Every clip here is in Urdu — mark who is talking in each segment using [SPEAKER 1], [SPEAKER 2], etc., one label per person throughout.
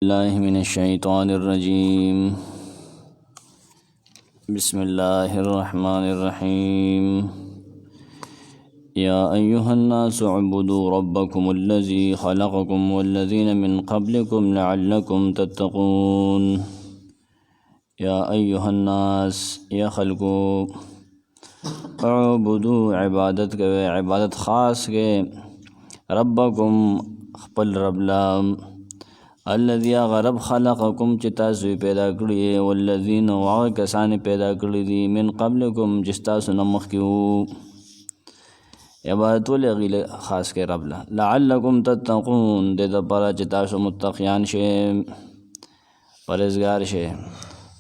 [SPEAKER 1] اللہ من الشیطان الرجیم بسم اللہ الرحمن الرحیم یا ایہا الناس اعبدوا ربکم الذی خلقکم والذین من قبلکم لعلکم تتقون۔ یا ایہا الناس، یا خلقو، اعبدوا عبادت کے، عبادت خاص کے، ربکم خپل رب لام، الذی غرب خلقکم چی تاسو پیدا کری، والذین وغا کسان پیدا کری دی، من قبلکم چی تاسو نمخکیو، عبادت ولی غیل خاص کے رب لعلکم تتقون، دے دا پارا چی تاسو متقیان شے، پرہیزگار شے،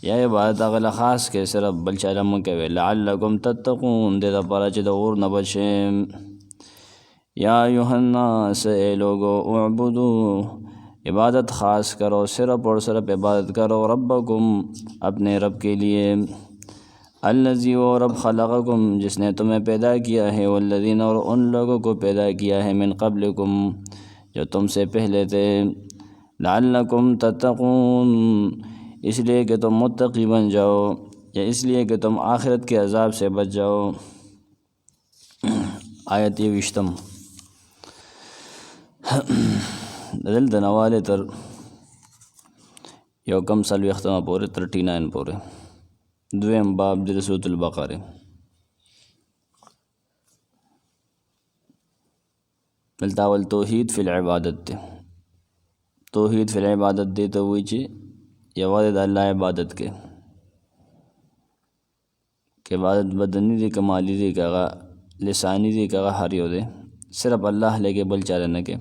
[SPEAKER 1] یا عبادت اغلا خاص کے صرف بلچالا مکوے، لعلکم تتقون، دے دا پارا چی دا غور نبل شے۔ یا ایوہ الناس، اے لوگو، اعبدو عبادت خاص کرو، صرف اور صرف عبادت کرو، ربکم اپنے رب کے لیے، الذی و رب خلقکم جس نے تمہیں پیدا کیا ہے، والذین اور ان لوگوں کو پیدا کیا ہے، من قبلکم جو تم سے پہلے تھے، لعلکم تتقون اس لیے کہ تم متقی بن جاؤ، یا اس لیے کہ تم آخرت کے عذاب سے بچ جاؤ۔ آیت 20 دلت نوالے تر یو کم سلوی اختمہ پورے 39 پورے، دویم باب در سورۃ البقرہ۔ ملتاول توحید فی العبادت تے، توحید فی العبادت دے تو ہوئی چی یواد اللہ عبادت کے، کہ عبادت بدنی دی کمالی دی کاغا لسانی دی کاغا ہر یو دے، صرف اللہ لے کے بل چارے نہ کے،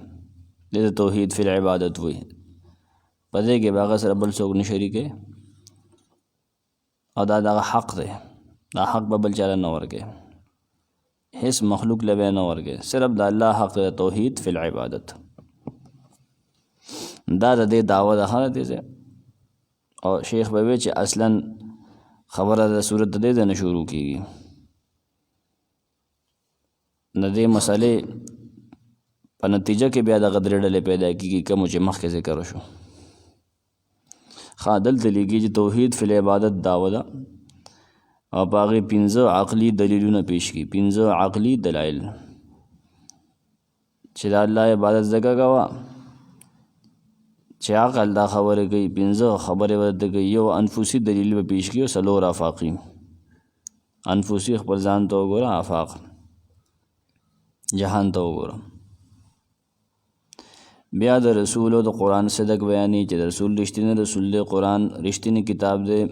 [SPEAKER 1] دے توحید فی العبادت ہوئی، پدے کے باغا سر بل سوک نشری کے، اور دا حق دے، دا حق بل چارے نور کے، حس مخلوق لبے نور کے، صرف دا اللہ حق دے، توحید فی العبادت، دا دے دعوت خانتے سے۔ اور شیخ بویچ اصلاً خبر دا صورت دے دے شروع کی گی، نہ دے مسئلے پا نتیجہ کے بیا دا غدر ڈلے پیدا کی گی، کم مجھے مخ کے ذکر شو خادل تلیگی جی توحید فی العبادت دعوت، اور پاغی پنزو عقلی دلیلون پیش کی، پنزو عقلی دلائل چھتا اللہ عبادت زکا گوا، چھے عقل دا خبر گئی، پنزو خبر ورد گئی، یو انفوسی دلیل با پیش کی، سلور آفاقی، انفوسی خبر زان تو گورا، آفاق جہان تو گورا، بیا دا رسول و دا قرآن صدق بیانی، چھے دا رسول رشتین رسول دے، قرآن رشتین کتاب دے،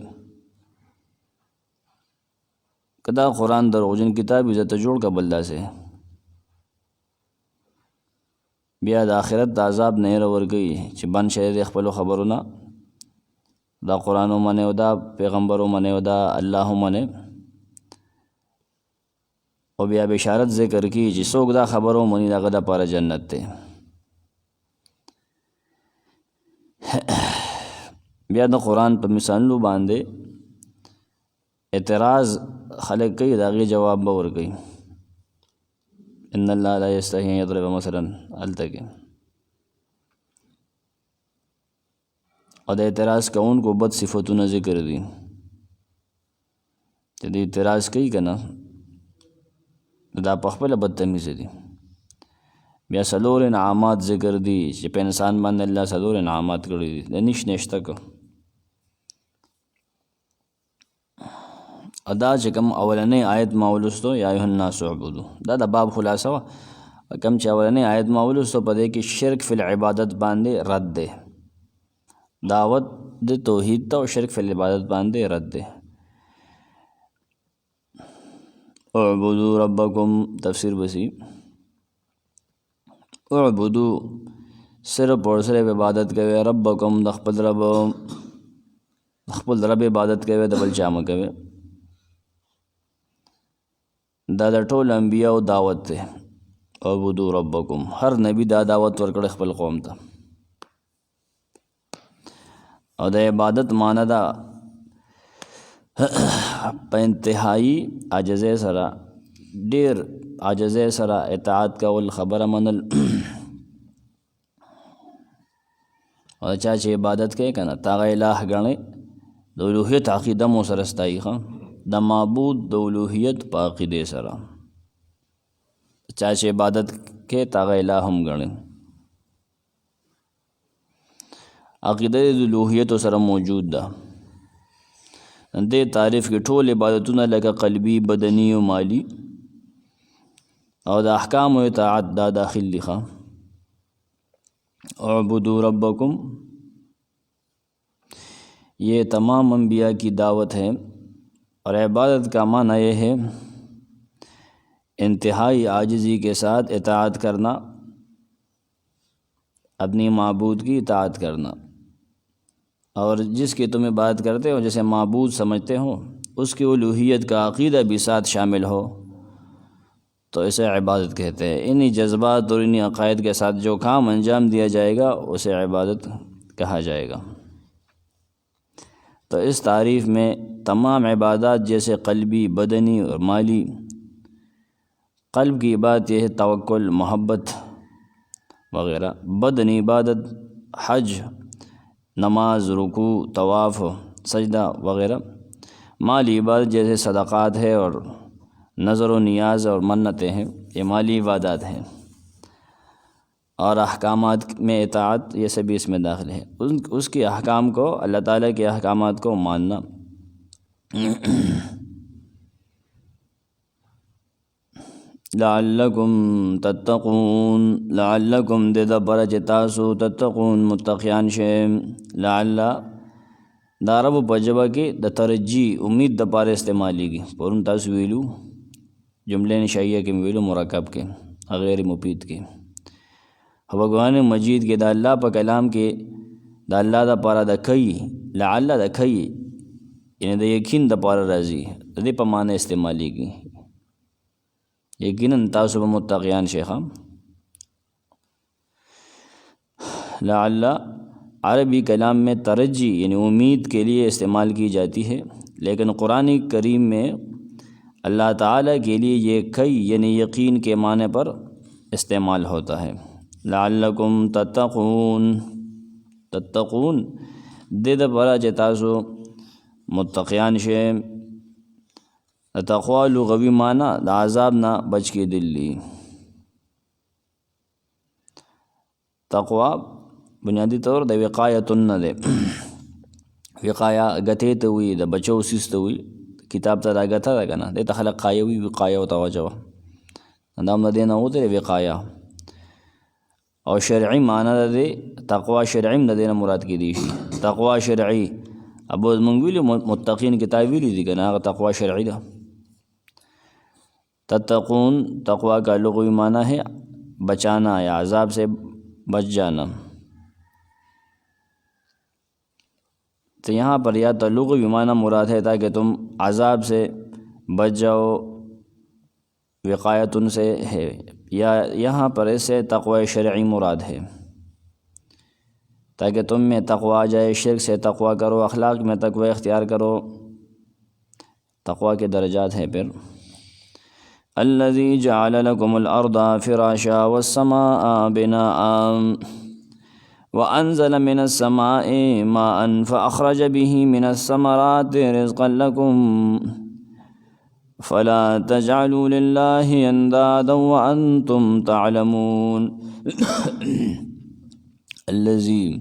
[SPEAKER 1] کدا قرآن در غجن کتاب عزت جوڑ کا بلدہ سے، بیا دا آخرت دا عذاب نہیں رور گئی، چھے بن شہد اخبلو خبرنا، دا قرآنو منے و دا پیغمبرو منے و دا اللہ منے، و بیا بشارت ذکر کی چھے سوک دا خبرو منی دا غدا پارا جنت تے۔ بیا دا قرآن پر مثالو باندے اعتراض خلق کئی، دا غی جواب باور کئی، ان اللہ لا یستحی ان یضرب مثلا التکی، اور دا اعتراض کا ان کو بد صفتوں ذکر دی، جدی اعتراض کئی کنا دا پخپل بدتمیزی دی، بیا سلور انعامات ذکر دی، چی پہ انسان باندے اللہ سلور انعامات کردی دی، دا نش نشتک، ادا چکم اولنے آیت ماولستو یا ایہا الناس اعبدو، دا باب خلاصہ و کم چا اولنے آیت ماولستو پدے کی شرک فی العبادت باندے رد دے، دعوت دے توحید تا و شرک فی العبادت باندے رد دے۔ اعبدو ربکم تفسیر بسی، اعبدو صرف اور صرف عبادت کوئے، ربکم دخپل رب، دخپل رب عبادت کوئے، دبل چام کوئے، دا ٹول انبیاء و دعوت تے، اعبدو ربکم، ہر نبی دا دعوت ورکڑ خپل قوم تا، اور دا عبادت مانا دا پا انتہائی عاجزے سرا، دیر عاجزے سرا اطاعت کول، خبر منل، او چا چې عبادت کوي که نه تا هغه الہ ګڼئ د الوهیت عقیده مو سره ستایي ښه د معبود د الوهیت په عقیدې سره چا چې عبادت کوي تا هغه الہ هم ګڼئ عقیده د الوهیت سره موجود ده دې تعریف کې ټول عبادتونه لکه قلبي بدني او مالی او د احکام و اطاعت دا داخل دي ښه اعبدوا ربکم یہ تمام انبیاء کی دعوت ہے اور عبادت کا معنی یہ ہے انتہائی عاجزی کے ساتھ اطاعت کرنا اپنی معبود کی اطاعت کرنا اور جس کی تم عبادت کرتے ہو جیسے معبود سمجھتے ہو اس کی الوہیت کا عقیدہ بھی ساتھ شامل ہو تو اسے عبادت کہتے ہیں انہی جذبات اور انہی عقائد کے ساتھ جو کام انجام دیا جائے گا اسے عبادت کہا جائے گا تو اس تعریف میں تمام عبادات جیسے قلبی بدنی اور مالی قلب کی بات یہ ہے توکل محبت وغیرہ بدنی عبادت حج نماز رکوع طواف سجدہ وغیرہ مالی عبادت جیسے صدقات ہے اور نظر و نیاز اور منتیں ہیں یہ مالی عبادات ہیں اور احکامات میں اطاعت یہ سبھی اس میں داخل ہے اس کے احکام کو اللہ تعالیٰ کے احکامات کو ماننا لعلکم تتقون لعلکم دے دا برچ تاسو تتقون متقیان شیم لعل دا رب پجبہ کی دا ترجی امید دا پار استعمالی کی پرون تاسو ویلو جملے نشائیہ کے ویلو مرکب کے غیر مفید کے قرآن مجید کے دا اللہ پا کلام کے دا اللہ دا پارا دا کئی لعل دا کئی یعنی دا یقین دا پارا رازی دے پا معنی استعمالی کی یقیناً تاسو متقیان شیخا لعل عربی کلام میں ترجی یعنی امید کے لیے استعمال کی جاتی ہے لیکن قرآن کریم میں اللہ تعالیٰ کے لیے یہ کئی یعنی یقین کے معنی پر استعمال ہوتا ہے لعلکم تتقون دے دا برا تاسو متقیان شیم تقوی لغوی معنی دا عذاب نہ بچ کے دلی تقوی بنیادی طور دا وقایتن نہ دے وقایا گتے تو ہوئی دا بچو سیس تو ہوئی کتاب تا دا گتا دا کنا دے تا خلق قایوی وقایا و توجہ اندام دا دینا ہوتے وقایا اور شرعی معنی دا دے تقوی شرعی دا دینا مراد کی دیشی تقوی شرعی ابو منگویلی متقین کتابیلی دی کنا تقوی شرعی دا تتقون تقوی کا لغوی معنی ہے بچانا یا عذاب سے بچ جانا تو یہاں پر یا تو لغوی معنی مراد ہے تاکہ تم عذاب سے بچ جاؤ وقایت ان سے ہے یا یہاں پر اس سے تقوی شرعی مراد ہے تاکہ تم میں تقوی آ جائے شرک سے تقوی کرو اخلاق میں تقوی اختیار کرو تقوی کے درجات ہیں پھر الذي جعل لكم الأرض فراشا والسماء بناء وأنزل من السماء ماء فأخرج به من الثمرات رزقا لكم فلا تجعلوا لله اندادا وأنتم تعلمون الذي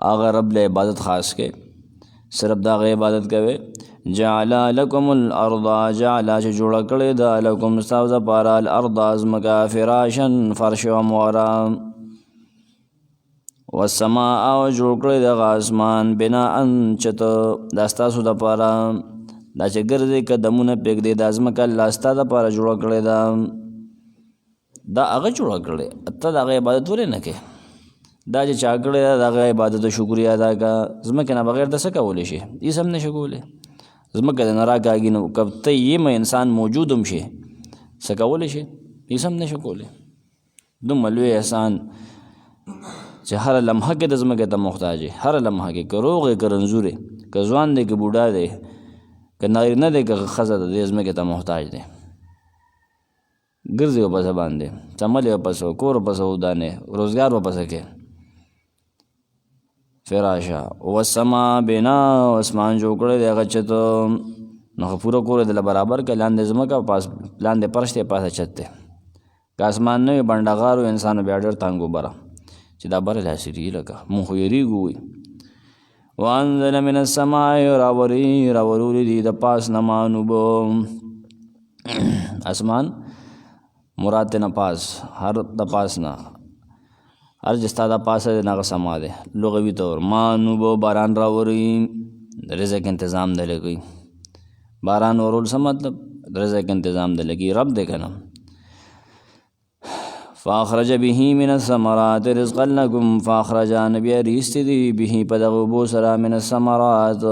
[SPEAKER 1] آغا رب لے عبادت خاص کے صرف داغ عبادت کرے جعل لکم الارض جعل چھ جوڑا کڑے دا لکم استاوزا پارا الارض ازمکا فراشن فرش و موارا والسماء و جوڑ کڑے دا غاسمان بناءن چت دا استاسو دا پارا دا چھ گردے کا دمون پیک دے دا ازمکا اللہ استا دا پارا جوڑا کڑے دا اغا جوڑا کڑے اتا دا اغا عبادت ورے نکے دا چھ چاکڑے دا اغا عبادت و شکریہ دا کا ازمکا بغیر دا سکا بولے شے یہ سب نے شکولے زمکہ دا نراک آگی نو کب تا یہ میں انسان موجودم شے سکولے شے یہ سم نے شکولے دم ملوی احسان چھ ہر لمحہ کے دا زمکہ تا محتاج ہے ہر لمحہ کے کروغ ہے کرنزور ہے کہ زوان دے کہ بوڑا دے کہ ناغیر نہ دے کہ خزہ دے زمکہ تا محتاج دے گرزے و پسا باندے چملے و پسا کور و پسا دانے روزگار و پسا کے فراشا والسما بنا اسمان جوړ کړی دی هغه چت نو پوره کور دله برابر که لاندې ځمکه پاس لاندې فرش دی پاسه چت دی که اسمان نه وي بنډغار و انسان بیا ډېر تنګ وبره چې دا بره داسې لکه مونږ خو یېرېږو وي وانزل من السماء راورولی دی د پاس نه مانوبه اسمان مراد ته نه پاس هر د پاس نه هر چې ستا د پاسه دی نه هغه سما دی لغوي طور مانوبه باران راوري رزق انتظام دی لګوي باران ورول څه مطلب رزق انتظام دی لګي رب دی که نه فاخرج به من الثمرات رزقا لكم فاخرج نبی ریستی دی به په دغه اوبو سره من الثمرات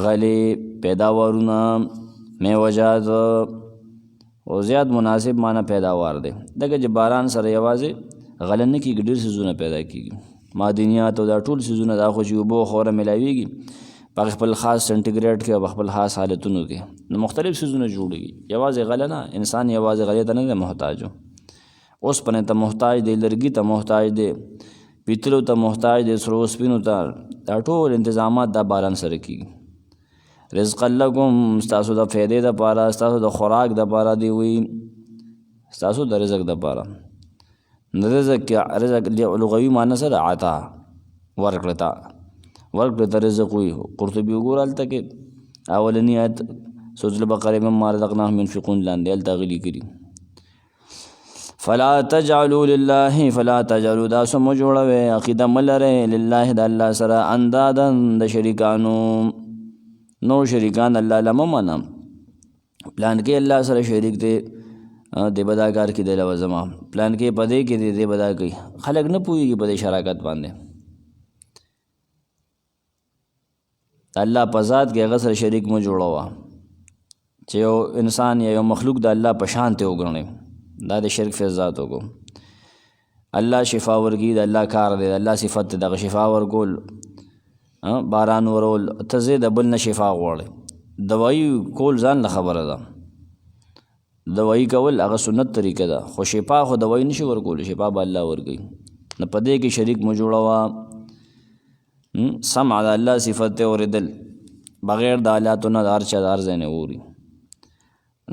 [SPEAKER 1] غلې پیداوارونه میوجات او زیات مناسب معنی پیداوار دی دغه چې باران سره یوازې غله نه کېږي ډېر څیزونه پیدا کېږي معدنیات او دا ټول څیزونه دا خو چې اوبو خوره میلاویږي په خپل خاص سنټیګریډ کې او په خپل خاص حالتونو کې نو مختلف څیزونه جوړېږي یوازې غله نه انسان یوازې غلې ته نه دی محتاج اوسپنې ته محتاج دی لرګي ته محتاج دی پیتلو ته محتاج دی سرو سپینو ته دا ټول انتظامات دا باران سره کېږي رزقا لکم ستاسو د فایدې دپاره ستاسو د خوراک دپاره دی وي ستاسو د رزق دپاره رزق لغوي معنی سره عطا ورکړه ته رزق وي قرطبي وګوره هلته کې اولني آیت سورة البقرة مما رزقناهم ينفقون لاندې هلته غلي کړي فلا تجعلوا دا سم جوړوي عقیده ملره لله د الله سره اندادا د شریکانو نو شریکان الله لمه منه پلان کې الله سره شریک دی دی بداګار کې دی لوزما پلان کې پدې کې دی بدا کوي خلک نه پوهیږي په دې شراکت باندې الله په ذات کې هغه سره شریک مو جوړوه چې یو انسان یا یو مخلوق د الله په شان ته وګڼي دا د شرک فی ذاتو کو الله شفا ورګي د الله کار دی د الله صفت دغه شفا ورکول باران ورول ته زه د بل نه شفا غواړي دوايي کول ځان له خبره ده دوايي کول هغه سنت طریقه ده خو شفا خو دوايي نشي ورکول شفا به الله ورګي نه پدې کې شریک مو جوړوا سمع د الله صفت اوریدل بغیر د آلاتو نه دار چا دار زنه اوري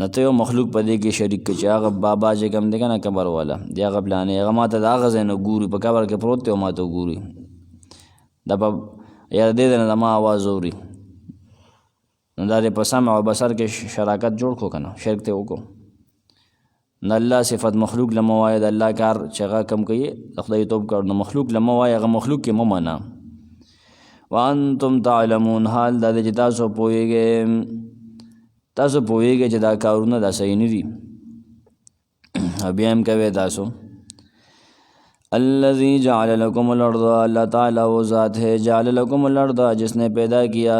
[SPEAKER 1] نه ته یو مخلوق پدې کې شریک چې هغه بابا چې کوم دی کنه قبر والا دی هغه پلانې هغه ماته د هغه ځای نه ګوري په قبر کې پروت دی او ماته ګوري دا په یا دې نه ما آواز اوري نو دا په سمع او بصر کې شراکت جوړ کو کنه شرک ته وکړو نه الله صفت مخلوق لمه وایي د الله کار چې هغه کم کوي خدای توب کړ نو مخلوق لمه وایي هغه مخلوق کې مه منه وانتم تعلمون حال دا چې تاسو پوهیږئ چې دا کارونه دا صحیح نه دي بیا هم کوي تاسو الذي جعل لكم الارض اللہ تعالیٰ وہ ذات ہے جعل لكم الارض جس نے پیدا کیا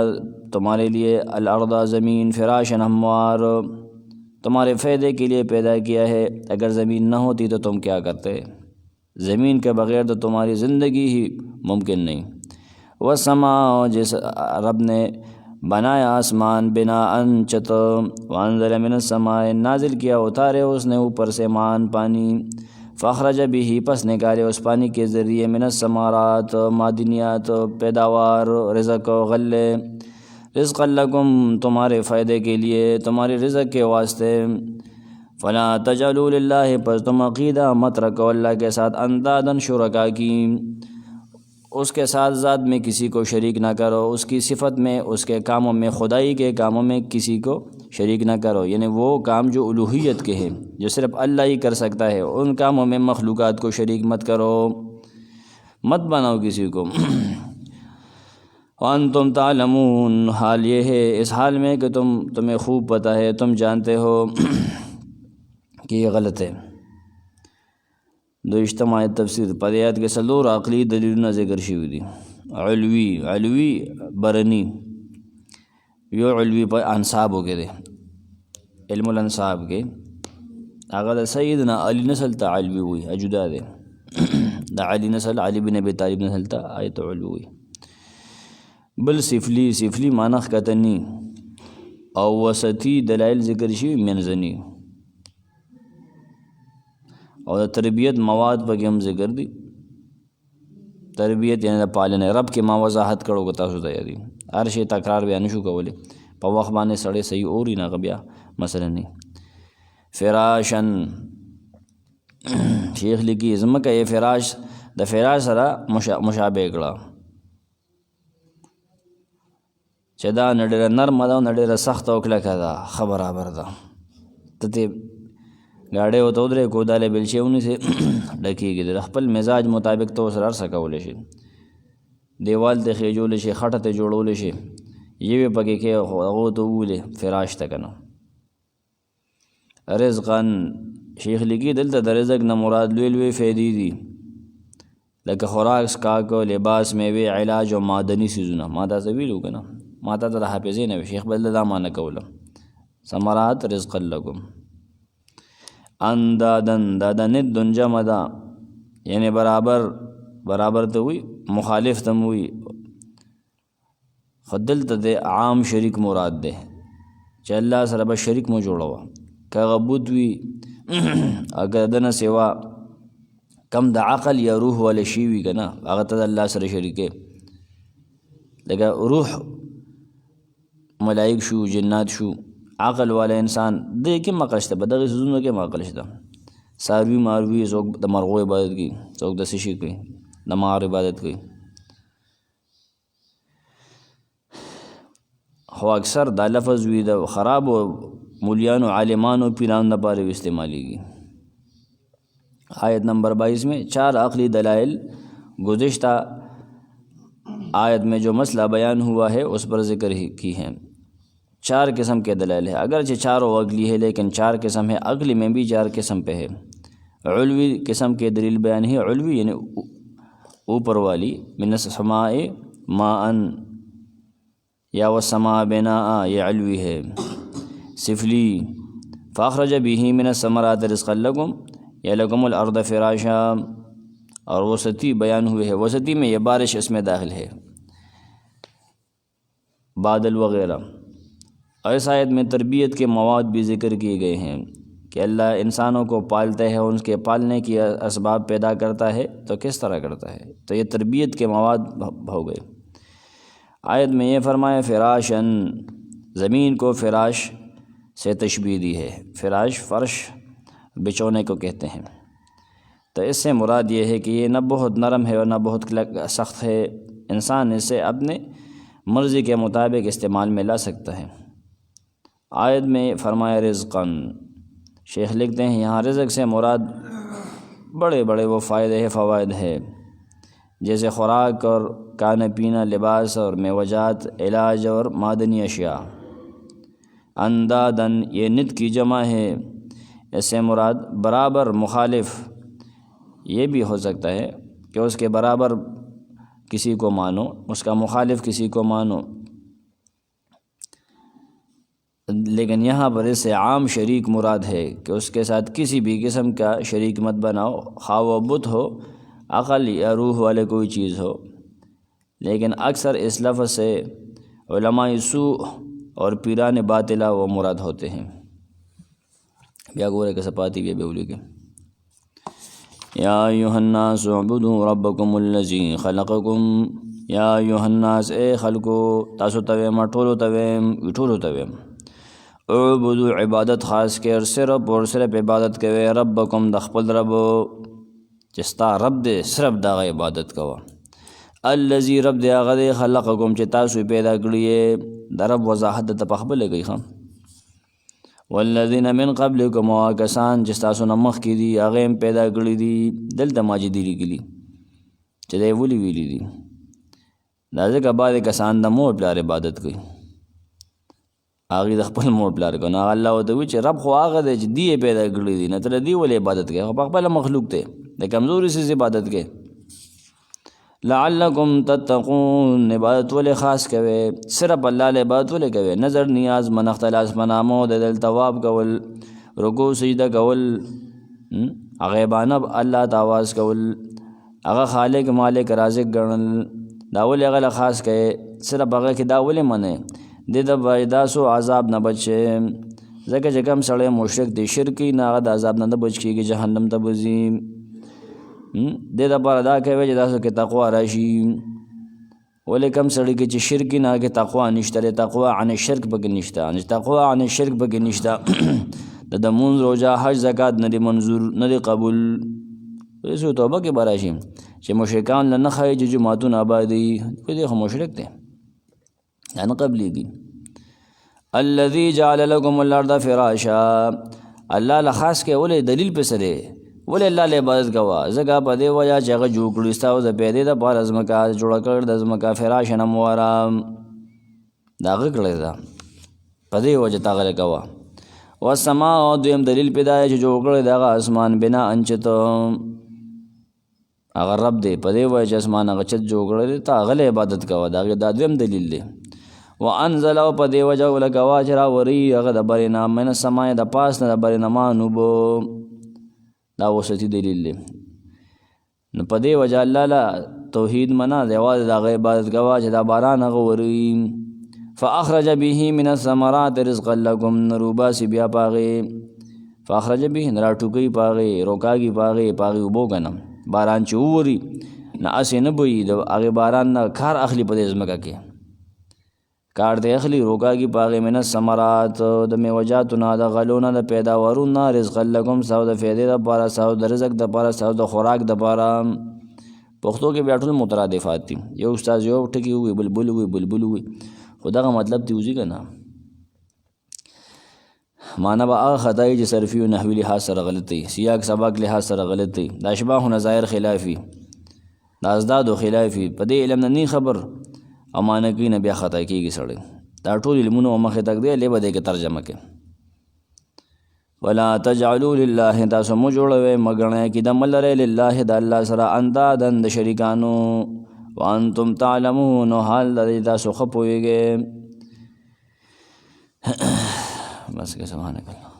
[SPEAKER 1] تمہارے لیے الارض زمین فراشن ہموار تمہارے فائدے کے لیے پیدا کیا ہے اگر زمین نہ ہوتی تو تم کیا کرتے زمین کے بغیر تو تمہاری زندگی ہی ممکن نہیں والسماء جس رب نے بنایا آسمان بناء چت وانزل من السماء نازل کیا اتارے اس نے اوپر سے مان پانی فاخرج به پس نکالے اس پانی کے ذریعے من الثمرات معدنیات پیداوار رزق غلے رزق لکم تمہارے فائدے کے لیے تمہارے رزق کے واسطے فلا تجعلوا للہ پس تم عقیدہ مت رکھو اللہ کے ساتھ اندادن شرکا کی اس کے ساتھ ذات میں کسی کو شریک نہ کرو اس کی صفت میں اس کے کاموں میں خدائی کے کاموں میں کسی کو شریک نہ کرو یعنی وہ کام جو الوہیت کے ہیں جو صرف اللہ ہی کر سکتا ہے ان کاموں میں مخلوقات کو شریک مت کرو مت بناؤ کسی کو وانتم تعلمون حال یہ ہے اس حال میں کہ تمہیں خوب پتہ ہے تم جانتے ہو کہ یہ غلط ہے دو اجتماعی تفسیر پر آیات کے سلور عقلی دلیلونه ذکر شوی دي علوی برنی یو علوی پر انصابو کې دی علم الانصاب کې هغه د سیدنا علی نسل ته علوی وي اجدا دی د علی نسل علی بن ابي طالب نسل ته آیت علوی بل سفلی معنی ښکتنی او وسطی دلائل ذکر شوی منځنی او د تربیت مواد پکې هم ذکر دي تربیت یعنی د پالنې رب کې ما وضاحت کړو که تاسو ته یادي هر شی تکرار بیا نشو کولی په وخت باندې سړی صحیح اوري نه هغه بیا مثلا نه فراشن شیخ لیکي ځمکه یې فراش د فراش سره مشابه کړه چې دا نه ډېره نرمه ده او نه ډېره سخته او کلکه ده ښه برابر ده ته ترې ګاډۍ ورته ودرې کودالې بلچې ونیسې ډکېږي د خپل مزاج مطابق ته ورسره هر څه کولی شي دیوال ته خېجولی شي خټه ته جوړولی شي یوې پکې کې هغو ته وولې فراش ته که نه رزقا شیخ لیکي دلته د رزق نه مراد لوی لوی فایدې دي لکه خوراک څښاک لباس میوې علاج او معدني څیزونه ما دا څه ویلو که نه ما ته د حافظې نه وي شیخ بل دا معنی کوله ثمرات رزقا لکم اندادن دا د ند جمع ده یعنی برابر ته وي مخالف ته وي خو دلته د عام شریک مراد ده چې الله سره به شریک مو جوړوه که هغه بت وي اگر د نه سوا کم د عقل یا روح والا شي وي که نه هغه ته د الله سره شریکې لکه روح ملائک شو جنات شو عقل والا انسان دې کې عقل شته په دغې څیزونو کې عقل شته څاروي ماروي څوک د مرغو عبادت کوي څوک د څه شي کوي د مار عبادت کوي خو اکثر دا لفظ وي د خرابو مولیانو عالمانو پیرانو لپاره استعمالیږي آیت نمبر 22 میں 4 عقلی دلائل گزشتہ آیت میں جو مسئلہ بیان ہوا ہے اس پر ذکر کی ہیں 4 قسم کے دلائل ہے اگرچہ چاروں عقلی ہے لیکن 4 قسم ہے عقلی میں بھی 4 قسم پہ ہے علوی قسم کے دلیل بیان ہے علوی یعنی اوپر والی من السماء ماء یا والسماء بناء یہ علوی ہے سفلی فاخرج به من الثمرات رزقا لکم یا لکم الارض فراشا اور وسطی بیان ہوئے ہے وسطی میں یہ بارش اس میں داخل ہے بادل وغیرہ اور اس آیت میں تربیت کے مواد بھی ذکر کیے گئے ہیں کہ اللہ انسانوں کو پالتا ہے اور ان کے پالنے کی اسباب پیدا کرتا ہے تو کس طرح کرتا ہے تو یہ تربیت کے مواد ہو گئے آیت میں یہ فرمایا فراشن زمین کو فراش سے تشبیہ دی ہے فراش فرش بچونے کو کہتے ہیں تو اس سے مراد یہ ہے کہ یہ نہ بہت نرم ہے اور نہ بہت سخت ہے انسان اسے اپنے مرضی کے مطابق استعمال میں لا سکتا ہے آیت میں فرمایا رزقاً شیخ لکھتے ہیں یہاں رزق سے مراد بڑے بڑے وہ فوائد ہے جیسے خوراک اور کھانا پینا لباس اور میوجات علاج اور معدنی اشیاء اندادن یہ ند کی جمع ہے اس سے مراد برابر مخالف یہ بھی ہو سکتا ہے کہ اس کے برابر کسی کو مانو اس کا مخالف کسی کو مانو لیکن یہاں پر اس سے عام شریک مراد ہے کہ اس کے ساتھ کسی بھی قسم کا شریک مت بناؤ خواہ و بت ہو عقل یا روح والے کوئی چیز ہو لیکن اکثر اس لفظ سے علماء سوء اور پیران باطلہ وہ مراد ہوتے ہیں بیا گورے کے سپاتی بھی بولی کے یا ایھا الناس اعبدوا ربکم الذی خلقکم یا ایھا الناس اے خلقو تاسو تویم ټولو تویم ټولو تویم اعبدوا عبادت خاص کے اور صرف عبادت کوي ربکم د خپل رب چې ستا رب دې صرف دغه عبادت کوه الذي رب دې هغه دې خلقکم چې تاسو پیدا کړی یې د رب وضاحت ته پخپله کوي ښه والذین من قبلکم کسان چې تاسو نه مخکې دي هغه هم پیدا کړي دي دلته ماجدي لیکلي چې دی ولې ویلي دي دا ځکه بعضې کسان د مور پلار عبادت کوي هغې د خپل مور پلار کوي نو الله ورته وایي چې رب خو هغه دی چې دی یې پیدا کړي دي نه ته د دې ولې عبادت کوي خو پخپله مخلوق دی د کمزوري څیز عبادت کوي لعلکم تتقون عبادت ولې خاص کوي صرف الله له عبادت ولې کوي نظر نیاز منښت لاسمنامو د دل تواب کول رکوع سجده کول غیبانه الله ته آواز کول هغه خالق مالک رازق ګڼل دا ولې هغه خاص کوي صرف هغه کې دا ولې منې د داسو عذاب نه بچي ځکه چې کوم سړی مشرک دی شرک کوي نه هغه د عذاب نه بچ کېږي جهنم ته به ځي دې دپاره دا کوي چې تاسو کې تقوا راشي. ولې کم سړي کې چې شرک نه کې تقوا نشته دی، تقوا عن الشرک پکې نشته، تقوا عن الشرک پکې نشته. د مونځ روژه حج زکات نه دی منظور، نه دی قبول. سورة توبه کې به راشي چې مشرکان له نه ښایي چې جوماتونه آباد دي، دی خو مشرک دی، دا نه قبلېږي. الذي جعل لكم الارض فراشا، الله له خاص کې ولې دلیل پسې دی، ولې الله له عبادت کوه؟ ځکه په دې وجه چې هغه جوړ کړي ستاسو د پیدې دپاره ځمکه جوړه کړې ده، ځمکه فراشن همواره د هغه کړې ده، په دې وجه ته هغه کوه. والسماء، دویم دلیل پې دا چې جوړ کړی د هغه اسمان بنا انچته، هغه رب دی، په دې وجه چې اسمان هغه چت جوړ کړی دی ته هغه له عبادت کوه، د هغې دا دویم دلیل دی. وانزل، او په دې وجه ولګوه چې راوري هغه د برې نه، من السماء د پاس نه، د برې نه ماء اوبه، دا وسطي دلیل دی. نو په دې وجه الله له توحید منه، د یوازې د هغه عبادت کوه چې دا باران هغه وروي. فاخرج به من الثمرات رزقا لكم، نروباسي بیا پاغې، فاخرج به راټوکوي پاغې، روکاږي پاغې اوبو کنه، باران چې ووري نه اسې نه بوي، د هغې باران نه کار اخلي، په دې ځمکه کې کار دی اخلي، روکاږي پاغې. من الثمرات، د میوجاتو نه، د غلو نه، د پیداوارو نه، رزقا لكم، ساو د فیدې دپاره، ساو د رزق دپاره، ساو د خوراک دپاره. پښتو کې بیا ټول مترادفات دي، یو استاد یو ټکي ووي، بلبل ووي، بلبل ووي، خو دغه مطلب دی وځي که نه. معنی به هغه خطایي چې صرفي و نحوي لحاظ سره غلط دی، سیاق سباق لحاظ سره غلط دی، د اشباح و نظایر خلافي، د ازداد و خلافي، په دې علم نه نی خبر او معنی کوي نه بیا خطا کېږي سړی. دا ټول علمونه مخې تک دی، لې به دې کې ترجمه کې. ولا تجعلوا لله، تاسو مو جوړوئ مګڼئ کې د ملرئ لله د الله سره اندادن د شریکانو، وانتم تعلمون، حال د دې تاسو ښه پوهېږئ. بس که سبحانک الله.